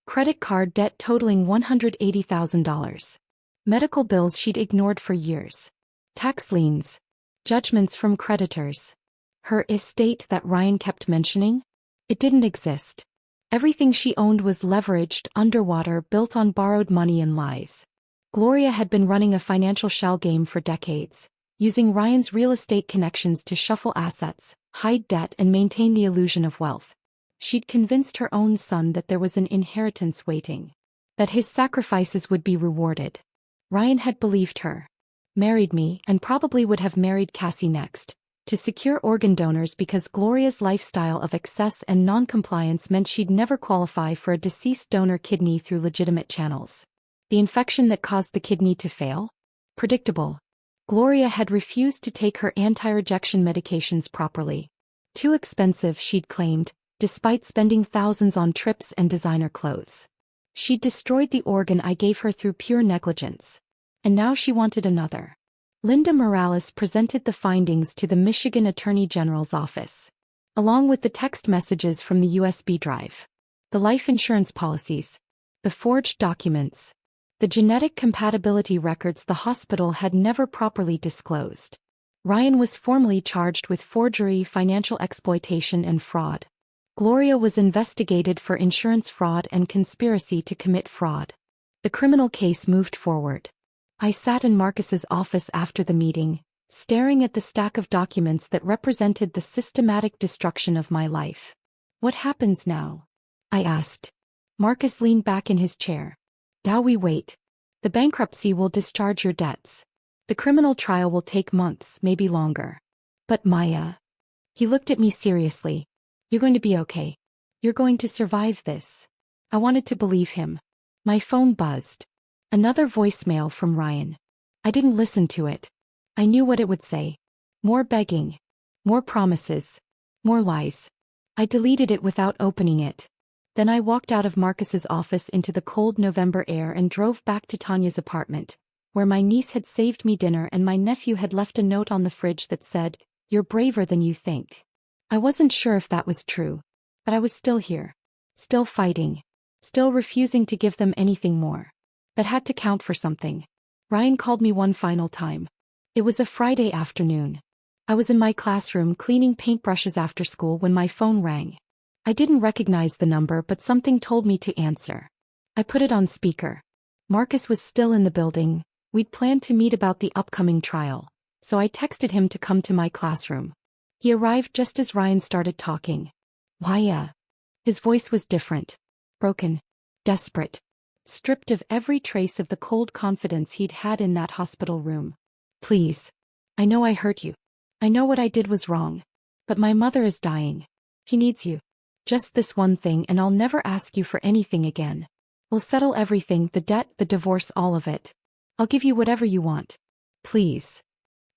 [SPEAKER 1] Credit card debt totaling $180,000. Medical bills she'd ignored for years. Tax liens. Judgments from creditors. Her estate that Ryan kept mentioning? It didn't exist. Everything she owned was leveraged, underwater, built on borrowed money and lies. Gloria had been running a financial shell game for decades, using Ryan's real estate connections to shuffle assets, hide debt and maintain the illusion of wealth. She'd convinced her own son that there was an inheritance waiting, that his sacrifices would be rewarded. Ryan had believed her. Married me, and probably would have married Cassie next, to secure organ donors because Gloria's lifestyle of excess and non-compliance meant she'd never qualify for a deceased donor kidney through legitimate channels. The infection that caused the kidney to fail? Predictable. Gloria had refused to take her anti-rejection medications properly. Too expensive, she'd claimed, despite spending thousands on trips and designer clothes. She'd destroyed the organ I gave her through pure negligence. And now she wanted another. Linda Morales presented the findings to the Michigan Attorney General's office, along with the text messages from the USB drive, the life insurance policies, the forged documents, the genetic compatibility records the hospital had never properly disclosed. Ryan was formally charged with forgery, financial exploitation, and fraud. Gloria was investigated for insurance fraud and conspiracy to commit fraud. The criminal case moved forward. I sat in Marcus's office after the meeting, staring at the stack of documents that represented the systematic destruction of my life. What happens now? I asked. Marcus leaned back in his chair. Now we wait. The bankruptcy will discharge your debts. The criminal trial will take months, maybe longer. But Maya. He looked at me seriously. You're going to be okay. You're going to survive this. I wanted to believe him. My phone buzzed. Another voicemail from Ryan. I didn't listen to it. I knew what it would say. More begging. More promises. More lies. I deleted it without opening it. Then I walked out of Marcus's office into the cold November air and drove back to Tanya's apartment, where my niece had saved me dinner and my nephew had left a note on the fridge that said, "You're braver than you think." I wasn't sure if that was true, but I was still here. Still fighting. Still refusing to give them anything more. That had to count for something. Ryan called me one final time. It was a Friday afternoon. I was in my classroom cleaning paintbrushes after school when my phone rang. I didn't recognize the number, but something told me to answer. I put it on speaker. Marcus was still in the building. We'd planned to meet about the upcoming trial, so I texted him to come to my classroom. He arrived just as Ryan started talking. Why? His voice was different. Broken. Desperate. Stripped of every trace of the cold confidence he'd had in that hospital room. Please. I know I hurt you. I know what I did was wrong. But my mother is dying. She needs you. Just this one thing and I'll never ask you for anything again. We'll settle everything, the debt, the divorce, all of it. I'll give you whatever you want. Please.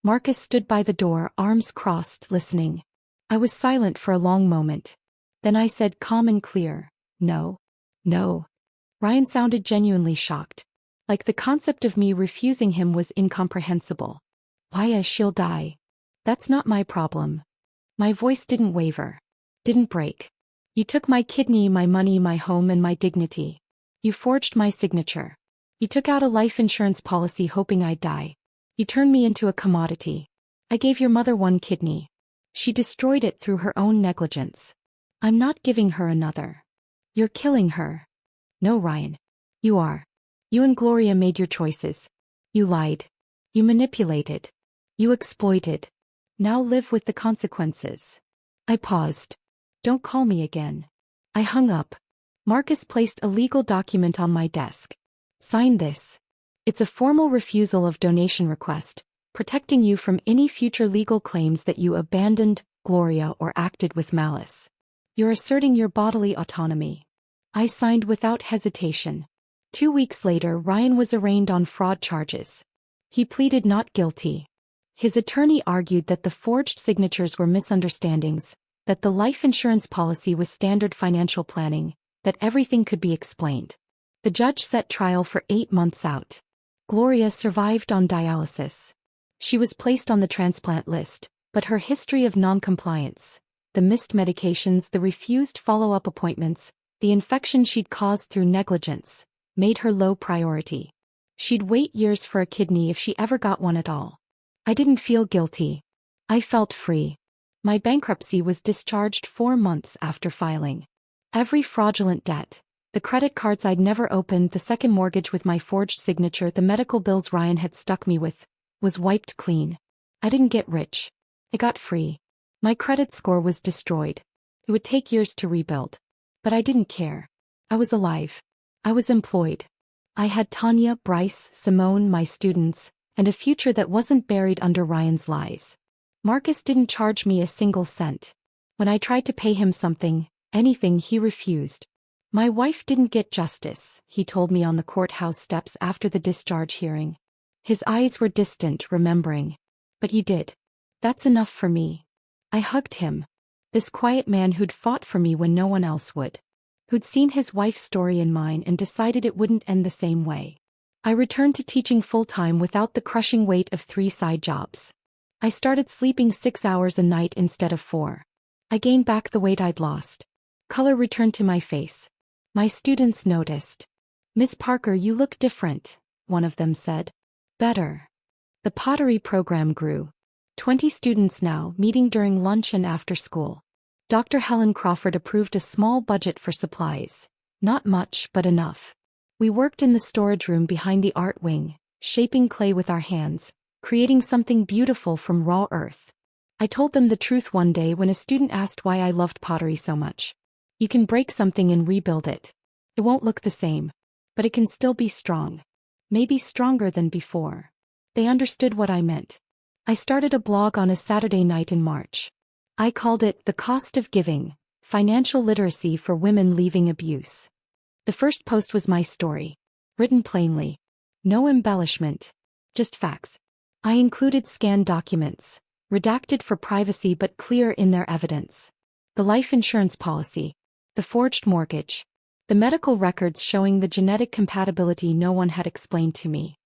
[SPEAKER 1] Marcus stood by the door, arms crossed, listening. I was silent for a long moment. Then I said calm and clear, no. No. Ryan sounded genuinely shocked. Like the concept of me refusing him was incomprehensible. Why, she'll die. That's not my problem. My voice didn't waver. Didn't break. You took my kidney, my money, my home, and my dignity. You forged my signature. You took out a life insurance policy hoping I'd die. You turned me into a commodity. I gave your mother 1 kidney. She destroyed it through her own negligence. I'm not giving her another. You're killing her. No, Ryan. You are. You and Gloria made your choices. You lied. You manipulated. You exploited. Now live with the consequences. I paused. Don't call me again. I hung up. Marcus placed a legal document on my desk. Sign this. It's a formal refusal of donation request, protecting you from any future legal claims that you abandoned Gloria or acted with malice. You're asserting your bodily autonomy. I signed without hesitation. 2 weeks later, Ryan was arraigned on fraud charges. He pleaded not guilty. His attorney argued that the forged signatures were misunderstandings, that the life insurance policy was standard financial planning, that everything could be explained. The judge set trial for 8 months out. Gloria survived on dialysis. She was placed on the transplant list, but her history of non-compliance, the missed medications, the refused follow-up appointments, the infection she'd caused through negligence, made her low priority. She'd wait years for a kidney if she ever got one at all. I didn't feel guilty. I felt free. My bankruptcy was discharged 4 months after filing. Every fraudulent debt, the credit cards I'd never opened, the second mortgage with my forged signature, the medical bills Ryan had stuck me with, was wiped clean. I didn't get rich. I got free. My credit score was destroyed. It would take years to rebuild. But I didn't care. I was alive. I was employed. I had Tanya, Bryce, Simone, my students, and a future that wasn't buried under Ryan's lies. Marcus didn't charge me a single cent. When I tried to pay him something, anything, he refused. My wife didn't get justice, he told me on the courthouse steps after the discharge hearing. His eyes were distant, remembering. But you did. That's enough for me. I hugged him. This quiet man who'd fought for me when no one else would. Who'd seen his wife's story and mine and decided it wouldn't end the same way. I returned to teaching full-time without the crushing weight of 3 side jobs. I started sleeping 6 hours a night instead of 4. I gained back the weight I'd lost. Color returned to my face. My students noticed. "Miss Parker, you look different," one of them said. "Better." The pottery program grew. 20 students now, meeting during lunch and after school. Dr. Helen Crawford approved a small budget for supplies. Not much, but enough. We worked in the storage room behind the art wing, shaping clay with our hands, creating something beautiful from raw earth. I told them the truth one day when a student asked why I loved pottery so much. You can break something and rebuild it. It won't look the same, but it can still be strong. Maybe stronger than before. They understood what I meant. I started a blog on a Saturday night in March. I called it The Cost of Giving, Financial Literacy for Women Leaving Abuse. The first post was my story. Written plainly. No embellishment. Just facts. I included scanned documents, redacted for privacy but clear in their evidence. The life insurance policy. The forged mortgage. The medical records showing the genetic compatibility no one had explained to me.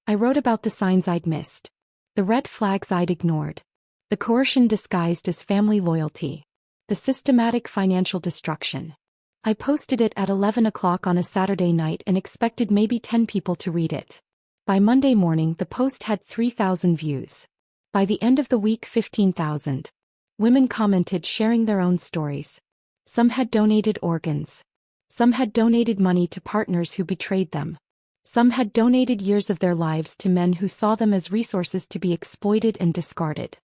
[SPEAKER 1] I wrote about the signs I'd missed. The red flags I'd ignored. The coercion disguised as family loyalty. The systematic financial destruction. I posted it at 11 o'clock on a Saturday night and expected maybe 10 people to read it. By Monday morning, the post had 3,000 views. By the end of the week, 15,000. Women commented, sharing their own stories. Some had donated organs. Some had donated money to partners who betrayed them. Some had donated years of their lives to men who saw them as resources to be exploited and discarded.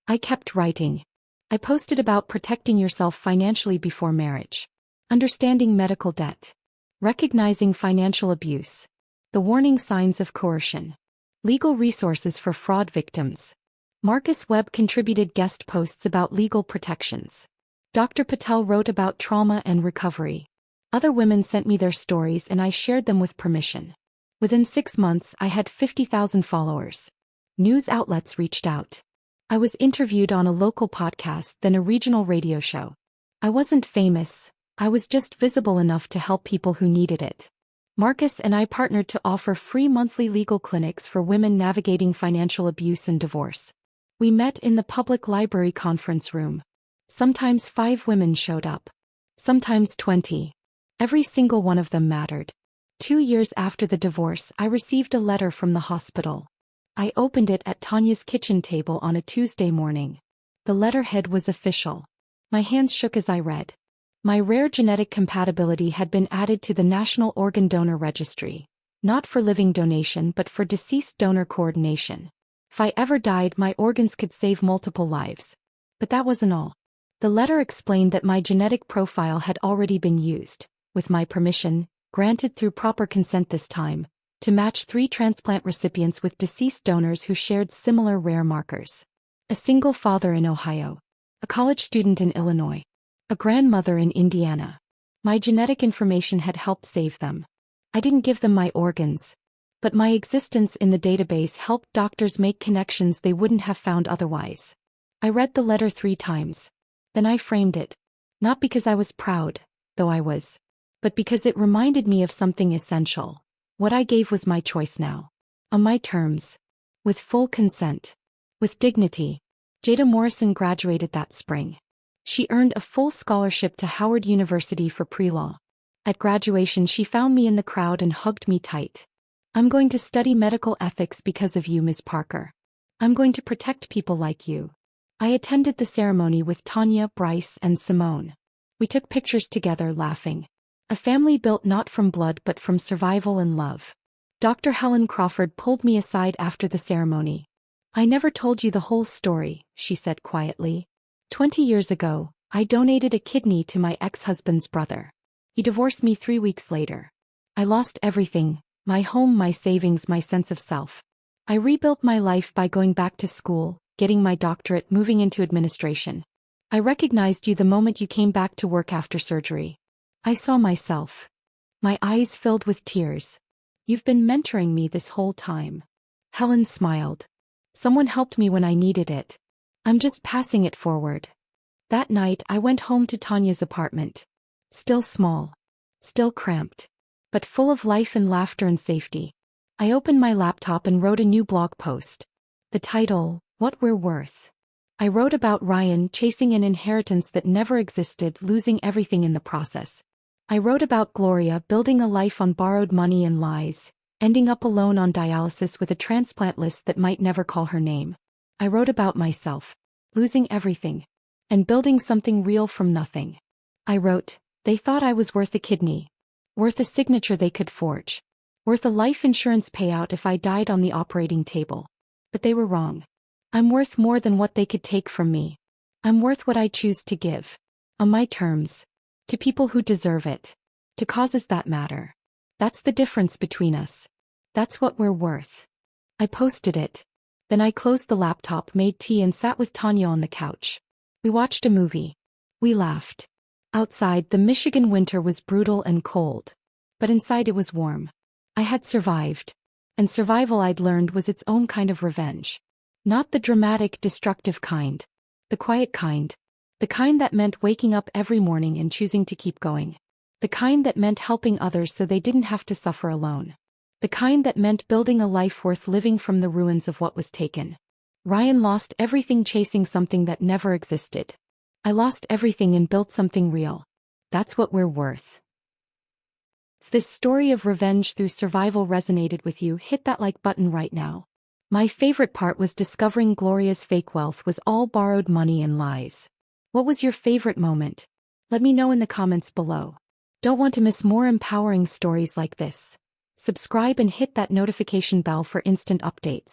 [SPEAKER 1] I kept writing. I posted about protecting yourself financially before marriage. Understanding medical debt. Recognizing financial abuse. The warning signs of coercion. Legal resources for fraud victims. Marcus Webb contributed guest posts about legal protections. Dr. Patel wrote about trauma and recovery. Other women sent me their stories and I shared them with permission. Within 6 months, I had 50,000 followers. News outlets reached out. I was interviewed on a local podcast, then a regional radio show. I wasn't famous, I was just visible enough to help people who needed it. Marcus and I partnered to offer free monthly legal clinics for women navigating financial abuse and divorce. We met in the public library conference room. Sometimes 5 women showed up. Sometimes 20. Every single one of them mattered. 2 years after the divorce, I received a letter from the hospital. I opened it at Tanya's kitchen table on a Tuesday morning. The letterhead was official. My hands shook as I read. My rare genetic compatibility had been added to the National Organ Donor Registry, not for living donation but for deceased donor coordination. If I ever died, my organs could save multiple lives. But that wasn't all. The letter explained that my genetic profile had already been used, with my permission, granted through proper consent this time, to match 3 transplant recipients with deceased donors who shared similar rare markers. A single father in Ohio. A college student in Illinois. A grandmother in Indiana. My genetic information had helped save them. I didn't give them my organs. But my existence in the database helped doctors make connections they wouldn't have found otherwise. I read the letter 3 times. Then I framed it. Not because I was proud, though I was, but because it reminded me of something essential. What I gave was my choice now. On my terms. With full consent. With dignity. Jada Morrison graduated that spring. She earned a full scholarship to Howard University for pre-law. At graduation she found me in the crowd and hugged me tight. I'm going to study medical ethics because of you, Ms. Parker. I'm going to protect people like you. I attended the ceremony with Tanya, Bryce, and Simone. We took pictures together laughing. A family built not from blood but from survival and love. Dr. Helen Crawford pulled me aside after the ceremony. I never told you the whole story, she said quietly. 20 years ago, I donated a kidney to my ex-husband's brother. He divorced me 3 weeks later. I lost everything, my home, my savings, my sense of self. I rebuilt my life by going back to school, getting my doctorate, moving into administration. I recognized you the moment you came back to work after surgery. I saw myself. My eyes filled with tears. You've been mentoring me this whole time. Helen smiled. Someone helped me when I needed it. I'm just passing it forward. That night I went home to Tanya's apartment. Still small. Still cramped. But full of life and laughter and safety. I opened my laptop and wrote a new blog post. The title, What We're Worth. I wrote about Ryan chasing an inheritance that never existed, losing everything in the process. I wrote about Gloria building a life on borrowed money and lies, ending up alone on dialysis with a transplant list that might never call her name. I wrote about myself, losing everything, and building something real from nothing. I wrote, they thought I was worth a kidney, worth a signature they could forge, worth a life insurance payout if I died on the operating table. But they were wrong. I'm worth more than what they could take from me. I'm worth what I choose to give. On my terms. To people who deserve it. To causes that matter. That's the difference between us. That's what we're worth. I posted it. Then I closed the laptop, made tea and sat with Tanya on the couch. We watched a movie. We laughed. Outside, the Michigan winter was brutal and cold. But inside it was warm. I had survived. And survival, I'd learned, was its own kind of revenge. Not the dramatic, destructive kind. The quiet kind. The kind that meant waking up every morning and choosing to keep going. The kind that meant helping others so they didn't have to suffer alone. The kind that meant building a life worth living from the ruins of what was taken. Ryan lost everything chasing something that never existed. I lost everything and built something real. That's what we're worth. If this story of revenge through survival resonated with you, hit that like button right now. My favorite part was discovering Gloria's fake wealth was all borrowed money and lies. What was your favorite moment? Let me know in the comments below. Don't want to miss more empowering stories like this? Subscribe and hit that notification bell for instant updates.